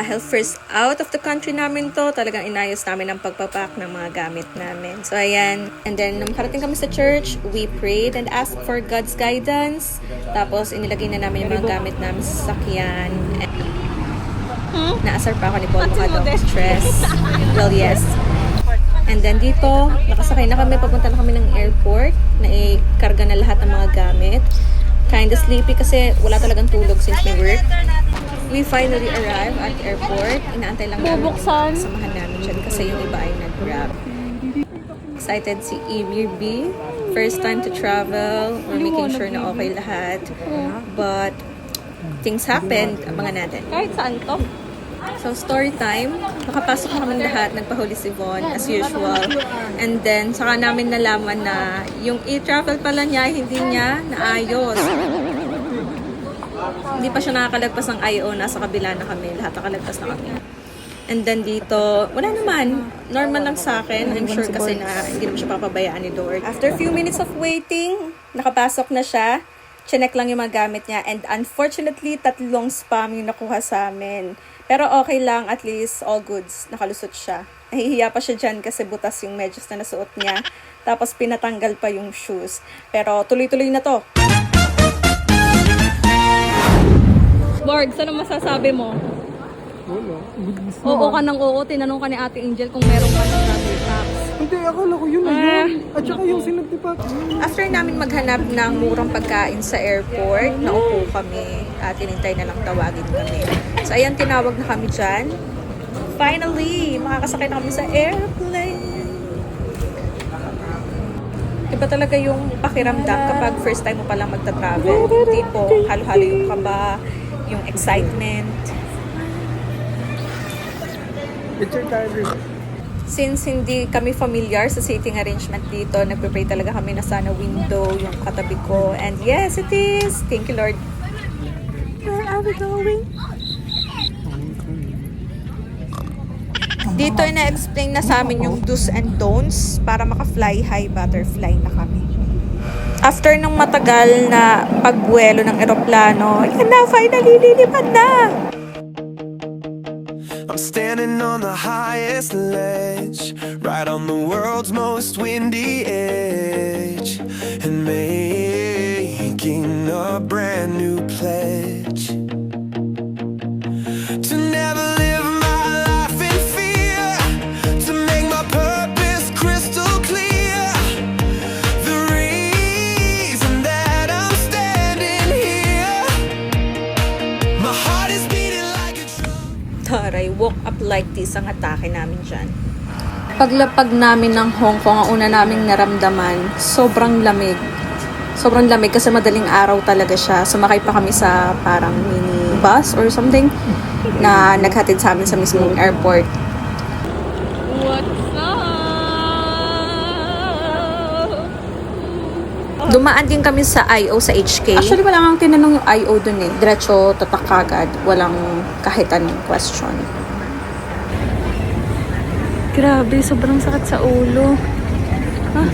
Dahil first out of the country namin to, talagang inayos namin ang pagpapak ng mga gamit namin. So, ayan. And then, nung parating kami sa church, we prayed and asked for God's guidance. Tapos, inilagay na namin yung mga gamit namin sa sasakyan. Naasar pa ako ni Paul, mukha daw stress. Well, yes. And then dito, nakasakay na kami, papunta na kami ng airport. Naikarga na lahat ng mga gamit. Kinda sleepy kasi wala talagang tulog since may work. We finally arrived at the airport. Inaantay lang namin yung samahan namin dyan kasi yung iba ay nag-grab. Excited si Emir B. First time to travel. We're making sure na okay lahat. But things happened. Abangan natin. Kahit saan to? So, story time. Nakapasok na kami lahat. Nagpahuli si Von as usual. And then, saka namin nalaman na yung e-travel pala niya, hindi niya naayos. Hindi pa siya nakakalagpas ng IO. Nasa kabila na kami. Lahat nakalagpas na kami. And then dito, wala naman. Normal lang sa akin. I'm sure kasi na hindi naman siya papabayaan ni Lord. After a few minutes of waiting, nakapasok na siya. Chinek lang yung mga gamit niya. And unfortunately, 3 spam yung nakuha sa amin. Pero okay lang, at least all goods. Nakalusot siya. Nahihiya pa siya dyan kasi butas yung medyas na nasuot niya. Tapos pinatanggal pa yung shoes. Pero tuloy-tuloy na to. Borg, ano masasabi mo? Wala. Oo ka ng oo. Tinanong ka ni Ate Angel kung meron ka ng travel tax. Hindi, akala ko yun na yun. At saka yung sinagtipat. After namin maghanap ng murang pagkain sa airport, naupo kami at tinintay na lang tawagin kami. So ayan, tinawag na kami dyan. Finally, makakasakay na kami sa airplane. Iba talaga yung pakiramdam kapag first time mo palang magta-travel. Yung tipo, halo-halo yung kaba, yung excitement. Picture tayo. Since hindi kami familiar sa seating arrangement dito, nagpe-pray talaga kami na sana window yung katabi ko. And yes, it is! Thank you, Lord. Where are we going? Dito na-explain na sa amin yung do's and don'ts para maka-fly high butterfly na kami. After nung matagal na pagbuwelo ng eroplano, yan na, finally, lilipad na! I'm standing on the highest ledge, right on the world's most windy edge, and making a brand new pledge to never live my life in fear, to make my purpose crystal clear. The reason that I'm standing here, my heart is beating like a drum. Taray, walk up like this ang atake namin dyan. Paglapag namin ng Hong Kong, ang una naming naramdaman, sobrang lamig. Sobrang lamig kasi madaling araw talaga siya. Sumakay pa kami sa parang mini bus or something na naghatid sa amin sa mismong airport. What's up? Dumaan din kami sa IO sa HK. Actually, wala kang tinanong yung IO dun eh. Diretso, tatak agad. Walang kahit anong question. Grabe, sobrang sakit sa ulo. Ha?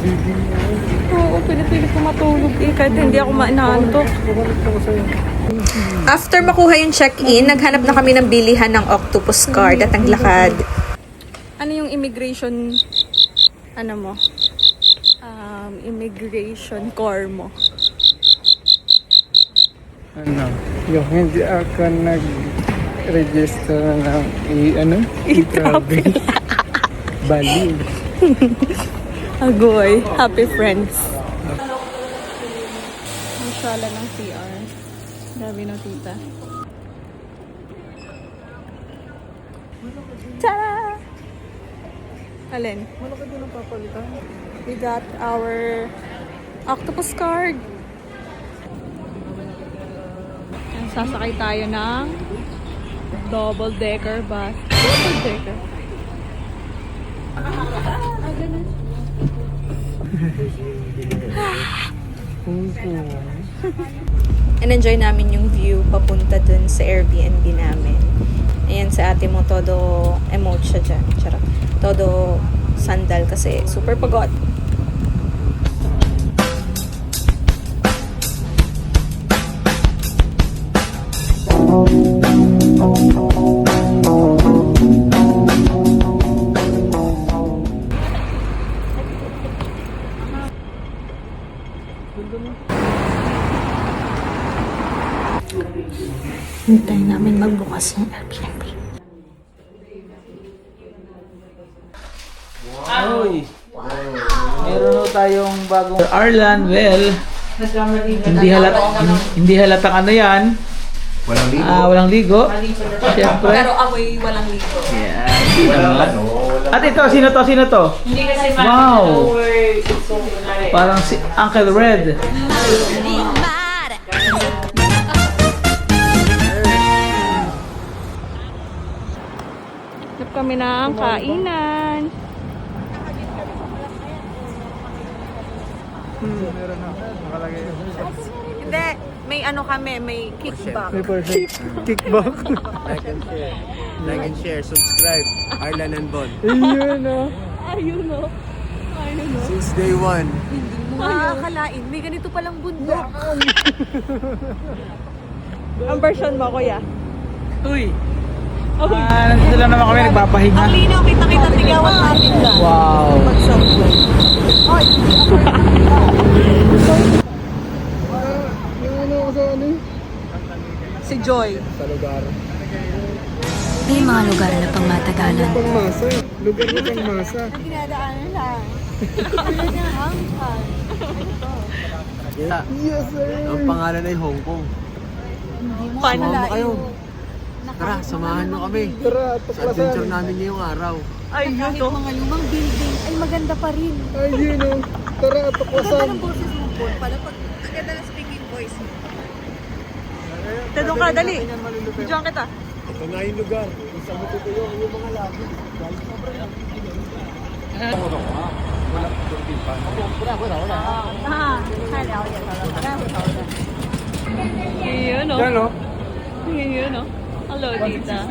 Oo, pinipili ko matulog eh. Kahit hindi ako maanantok. After makuha yung check-in, naghanap na kami ng bilihan ng octopus card at ang lakad. Ano yung immigration, ano mo? Immigration core mo. Ano? Yung hindi ako nag-register ng e-travel. Bali. Agoy. Happy friends. Ang sala ng CR. Grabe no, tita. Tada! Alin? Malaki din ang papalitan. We got our octopus card. And sasakay tayo ng double-decker bus. Double-decker. And enjoy namin yung view papunta dun sa Airbnb namin. Ayan, sa ate mo, todo emote siya dyan. Charot. Todo sandal kasi super pagod. Hintayin namin magbukas yung Airbnb. Uy! Meron na tayong bagong Arlan. Well, hindi halatang ano yan. Walang ligo. Walang ligo. Siyempre. Pero ako'y walang ligo. At ito, sino to? Sino to? Wow! Parang si Uncle Red. Hanap kami ng kainan. Meron na. Nakalagay yun. Hindi, may ano kami, may kickback. May perfect. Kickback. Like and share, subscribe. Arlan and Bon. Ayun oh. Ayun o. Ayun o. Since day one. Makakalain, may ganito palang bundok. Ang version mo, kuya. Uy! Nandito lang naman kami nagpapahinga. Ang linaw, kita-kita tigawan natin dyan. Wow! Yung ano sa ano eh? Si Joy. Sa lugar. May mga lugar na pangmatagalan. Pangmasa. Lugar na pangmasa. Yes sir. Ang pangalan ay Hong Kong. Paano Sumama kayo. Tara, samahan nyo kami. Tara, Sa adventure namin ngayong araw. Ayun to. Mga lumang building ay maganda pa rin. Ayun oh. Tara, tuklasan. Ang boses mo po, pala pag maganda na speaking voice. Tadong ka, dali. Diyan kita. Ito na yung lugar. Isang buto yung mga labi. Ayun o. Yan oh. Ayun o. Hello, tita.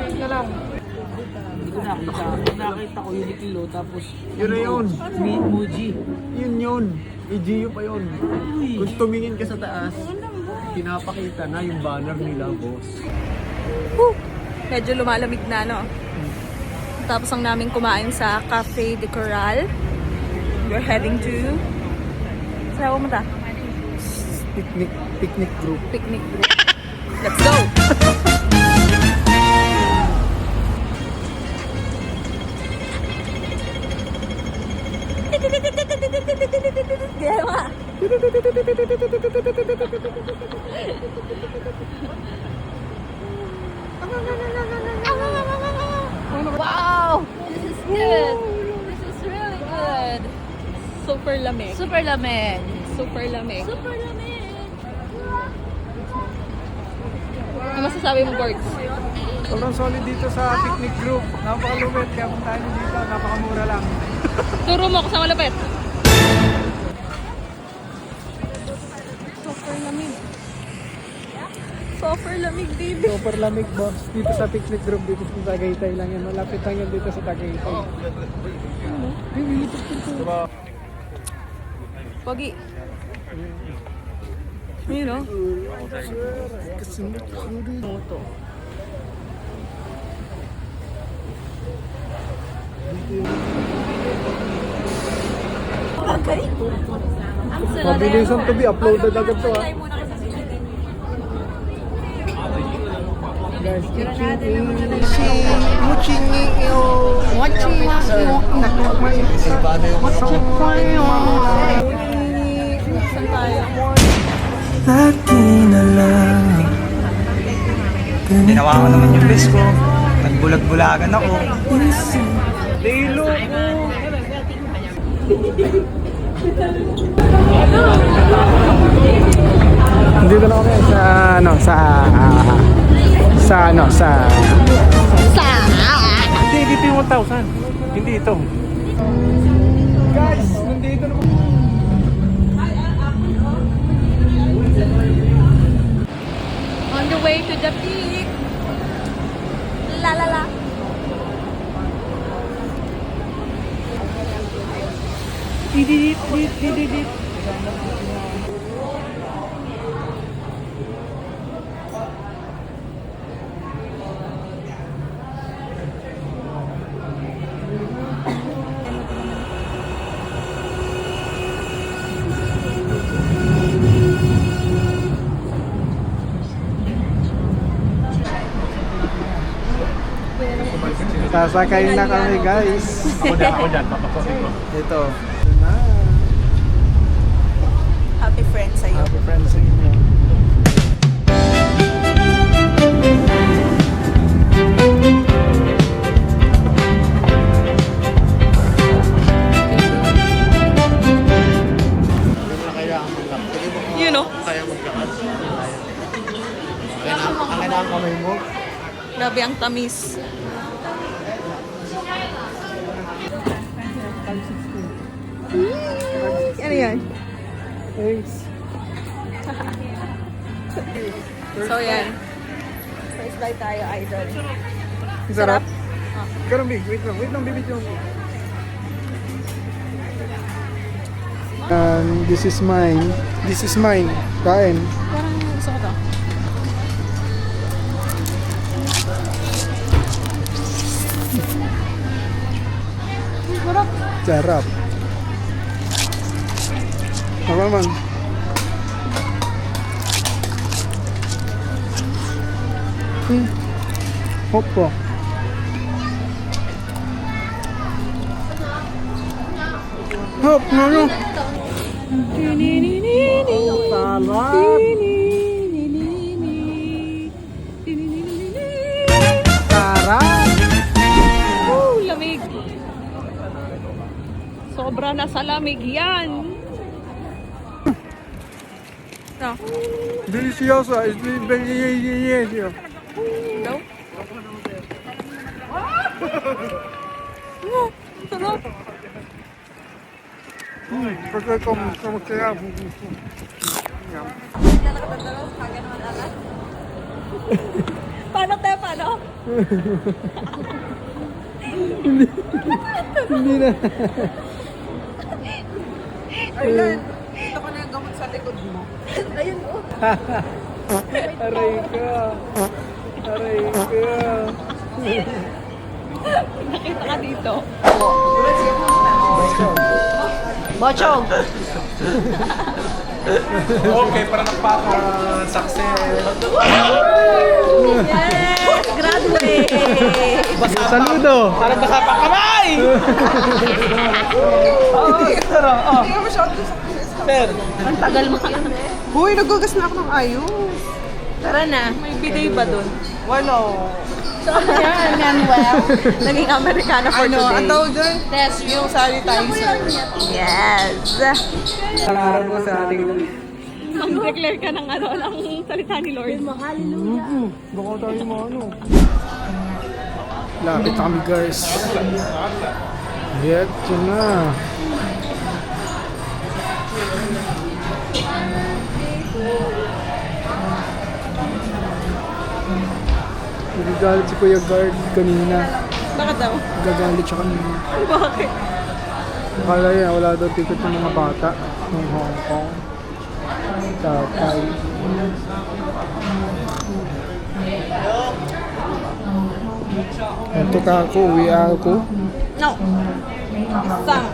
Nakita ko yung kilo tapos Yun na yun. Muji. Yun. EGU pa yun. Kung tumingin ka sa taas, pinapakita na yung banner nila, boss. Medyo lumalamig na, no? Tapos ang namin kumain sa Cafe de Coral. We're heading to... Saan mo ta? Picnic group. Picnic group. Let's go! Gaya mo. Wow! This is good. This is really good. Super lamig. Super lamig. Super lamig. Super lamig. Ano masasabi mo, Borgs? Sobrang solid dito sa picnic group. Napakalupit. Kaya puntahan nyo dito. Napakamura lang. Turo mo kung saan malapit. Super lamig. Super lamig, baby. Super lamig boss. Dito sa picnic group. Dito sa Tagaytay lang yan. Malapit lang yan dito sa Tagaytay. Pogi. You know? Moto. Mabilisan to be uploaded agad to ha. Guys, Ginawa ko naman yung best ko. Nagbulag-bulagan ako. Dito na kami sa ano sa Hindi dito yung 1,000. Hindi ito. Guys, nandito na On the way to the peak. La la la. Sasakay na kami guys. Ako dyan, papasok ko. Ito. Happy friends sa'yo. Happy friends sa inyo. You know? Ang ang kamay mo. Grabe ang tamis. Ano yan? Thanks. So yan. First bite tayo, idol. Sarap. Karon big, wait lang, bibidyo mo. This is mine. Kain. Parang gusto ko to. Sarap. Ako naman. Hoppo. Hop, no. Sarap. Lamig. Sobra na sa lamig yan. No. Delicioso. Es delicioso. No? Sarap. Porque como sea. Paano tayo, paano? Hindi na. Ayun. Ito ko na yung gamot sa likod mo. Ayun oh. Aray ka. Nakita ka dito. Bochong! Okay, para success. Yes! Graduate! Saludo. Parang nakapang kamay! Sir, Ang tagal mo kayo. Uy, nagugas na ako ng ayos. Tara na. May bidet ba dun? Wala. Yan, Manuel. Naging Americana for Ano, today. ang tawag dyan? Test, yung sanitizer. Yes! Pangarap ko sa ating Mag-declare ka ng ng salita ni Lord. baka tayo Lapit na kami guys. Ito na. Nagagalit si Kuya Guard kanina. Bakit daw? Gagalit siya kanina. Bakit? Akala niya wala daw ticket ng mga bata ng Hong Kong. Tatay. Ito ka ako, uwi ako. No. Isang.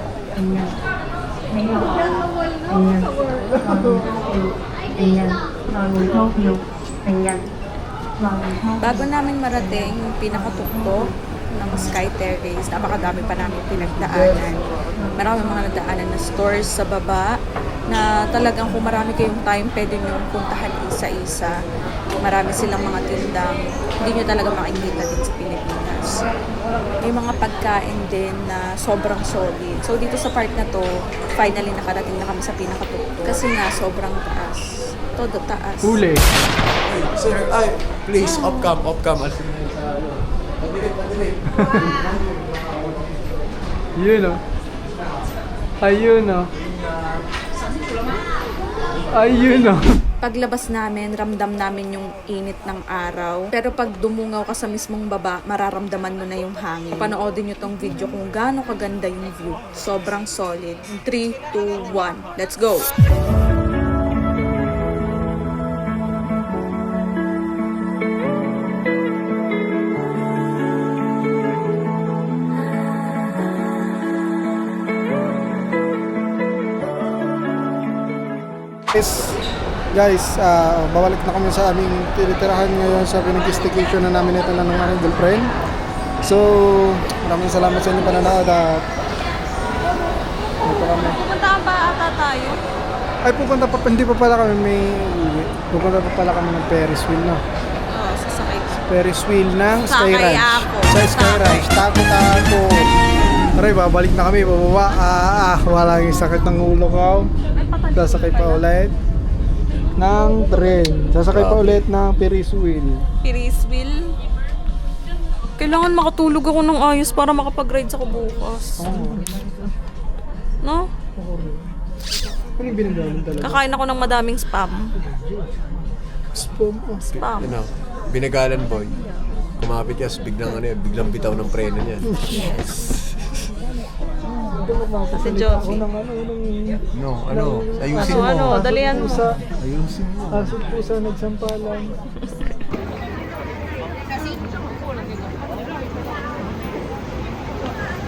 Bago namin marating yung pinakatuktok ng Sky Terrace, napakadami pa namin pinagdaanan. Marami mga nadaanan na stores sa baba na talagang kung marami kayong time, pwede nyo puntahan isa-isa. Marami silang mga tindang hindi nyo talaga makikita din sa Pilipinas. May mga pagkain din na sobrang solid. So dito sa part na to, finally nakarating na kami sa pinakatuktok. Kasi nga sobrang taas. Todo taas. Huli. Sir, please, off-cam. Yun o. Ayun o. Ayun o. Paglabas namin, ramdam namin yung init ng araw. Pero pag dumungaw ka sa mismong baba, mararamdaman mo na yung hangin. Panoodin nyo tong video kung gaano kaganda yung view. Sobrang solid. 3, 2, 1. Let's go! Guys, babalik na kami sa aming tinitirahan ngayon sa pinag-staycation na namin ito ng aming girlfriend. So, maraming salamat sa inyong panonood at ito kami. Pupunta ba ata tayo? Ay, hindi pa pala kami may uwi. Pupunta pa pala kami ng Ferris wheel, no? Oo, sasakay. Ferris wheel ng Sky Sakay Ranch. ako. Sa Sky Ranch. Tako. Aray, babalik na kami. Bababa. Wala yung sakit ng ulo ko. Sasakay pa ulit ng tren. Sasakay pa ulit ng Ferris wheel. Ferris wheel. Kailangan makatulog ako ng ayos para makapag-ride ako bukas. No? Ano yung binagalan talaga? Kakain ako ng madaming spam. Spam. Ano, binagalan boy. Kumapit yan, biglang bitaw ng preno niya. Si Josie. No, ayusin So mo. ano, dalian mo. Ayusin mo. Asot pusa nagsampalan.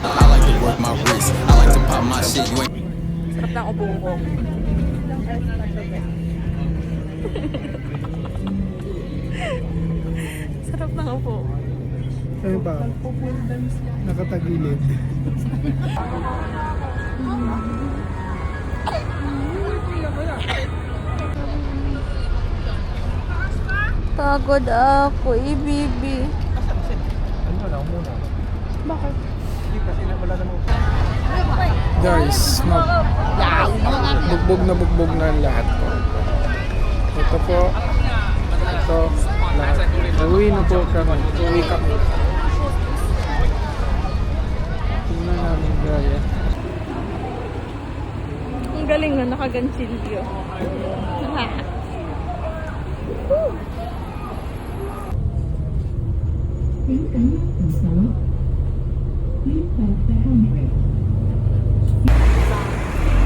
I like to work my wrist. I like to pop my shit. You ain't Sarap ng upo ko. Sarap ng upo. Ano ba? Nakatagilid. Pagod ako, ibibi. Guys, bugbog na ang lahat po. Ito po. Ito. Lahat. Uwi na po kami. Uwi kami. Tingnan namin gaya. Ang galing na, nakaganchilyo.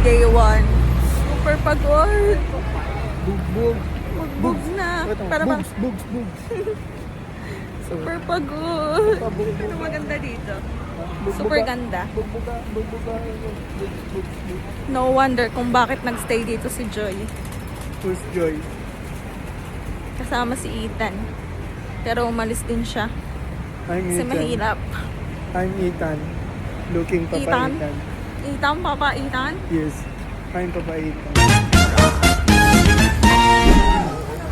Day 1. Super pagod. Bugbog. Bugbog na. Para bang Bugs. super pagod. Ano maganda dito? Super ganda. Bugbuga. No wonder kung bakit nagstay dito si Joy. Who's Joy? Kasama si Ethan. Pero umalis din siya. I'm Kasi Ethan. mahirap. I'm Ethan. Looking Papa Ethan? Ethan. Ethan, Papa Ethan? Yes. I'm Papa Ethan.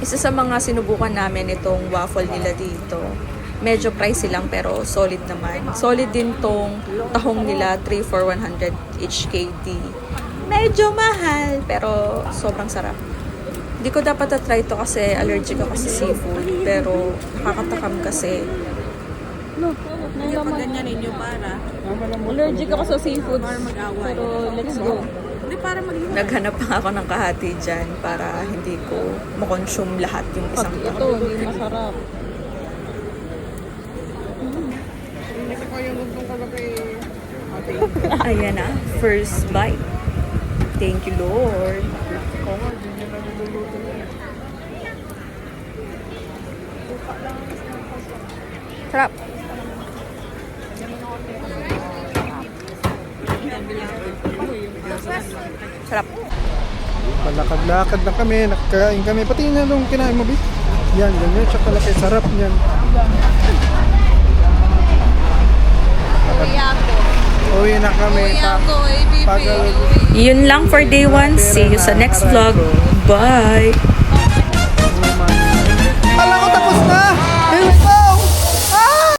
Isa sa mga sinubukan namin itong waffle nila dito. Medyo pricey lang pero solid naman. Solid din tong tahong nila, 3 for 100 each KD. Medyo mahal pero sobrang sarap. Hindi ko dapat na-try to kasi allergic ako sa seafood. Pero nakakatakam kasi. Pag ganyan ninyo para. Allergic ako sa seafood. Pero let's go. Naghanap pa ako ng kahati dyan para hindi ko makonsume lahat yung isang Ito, tahong. hindi masarap. Ayan na, first bite. Thank you, Lord. Sarap. Sarap. Palakad-lakad na kami, nakakain kami. Pati na nung kinain mo, Bit. Yan, ganyan. Tsaka laki, sarap niyan. Uwi na kami. ABB. Tagalog. Yun lang for day 1. See you sa next vlog. Bye!